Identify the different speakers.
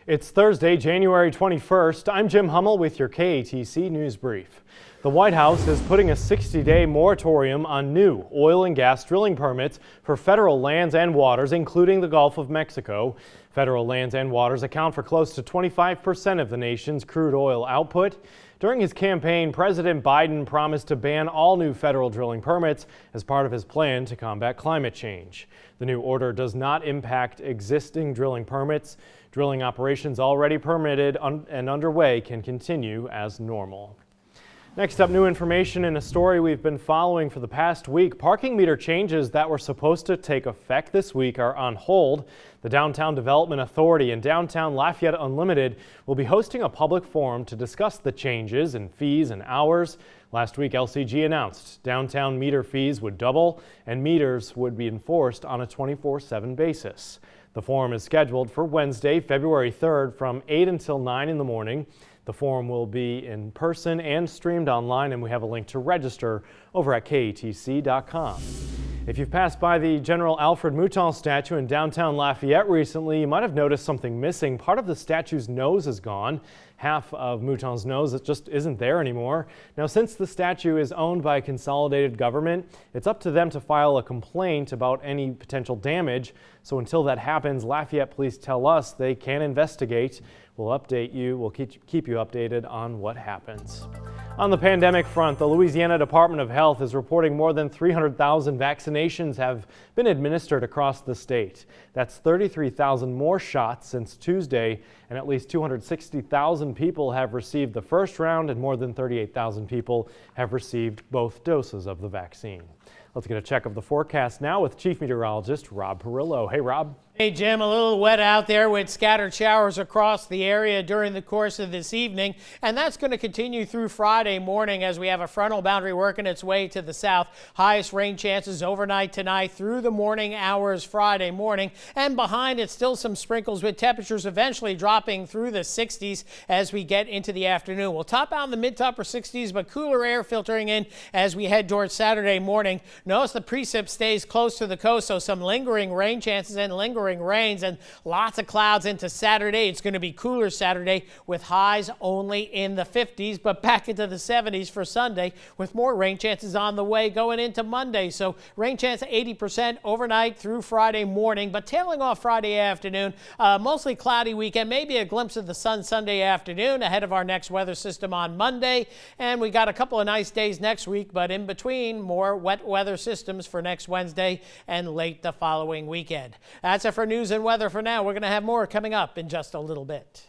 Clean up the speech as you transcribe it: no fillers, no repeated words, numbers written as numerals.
Speaker 1: It's Thursday, January 21st. I'm Jim Hummel with your KATC News Brief. The White House is putting a 60-day moratorium on new oil and gas drilling permits for federal lands and waters, including the Gulf of Mexico. Federal lands and waters account for close to 25% of the nation's crude oil output. During his campaign, President Biden promised to ban all new federal drilling permits as part of his plan to combat climate change. The new order does not impact existing drilling permits. Drilling operations already permitted and underway can continue as normal. Next up, new information in a story we've been following for the past week. Parking meter changes that were supposed to take effect this week are on hold. The Downtown Development Authority and Downtown Lafayette Unlimited will be hosting a public forum to discuss the changes in fees and hours. Last week, LCG announced downtown meter fees would double and meters would be enforced on a 24/7 basis. The forum is scheduled for Wednesday, February 3rd from 8 until 9 in the morning. The forum will be in person and streamed online, and we have a link to register over at KATC.com. If you've passed by the General Alfred Mouton statue in downtown Lafayette recently, you might have noticed something missing. Part of the statue's nose is gone. Half of Mouton's nose just isn't there anymore. Now, since the statue is owned by a consolidated government, it's up to them to file a complaint about any potential damage. So until that happens, Lafayette police tell us they can investigate. We'll update you. We'll keep you updated on what happens. On the pandemic front, the Louisiana Department of Health is reporting more than 300,000 vaccinations have been administered across the state. That's 33,000 more shots since Tuesday, and at least 260,000 people have received the first round and more than 38,000 people have received both doses of the vaccine. Let's get a check of the forecast now with Chief Meteorologist Rob Perillo. Hey, Rob.
Speaker 2: Hey, Jim, a little wet out there with scattered showers across the area during the course of this evening, and that's going to continue through Friday morning as we have a frontal boundary working its way to the south. Highest rain chances overnight tonight through the morning hours Friday morning, and behind it still some sprinkles with temperatures eventually dropping through the 60s as we get into the afternoon. We'll top out in the mid to upper 60s, but cooler air filtering in as we head towards Saturday morning. Notice the precip stays close to the coast, so some lingering rain chances and lingering rains and lots of clouds into Saturday. It's going to be cooler Saturday with highs only in the 50s, but back into the 70s for Sunday with more rain chances on the way going into Monday. So rain chance 80% overnight through Friday morning, but tailing off Friday afternoon. Mostly cloudy weekend, maybe a glimpse of the sun Sunday afternoon ahead of our next weather system on Monday. And we got a couple of nice days next week, but in between more wet weather systems for next Wednesday and late the following weekend. That's it for news and weather for now. We're going to have more coming up in just a little bit.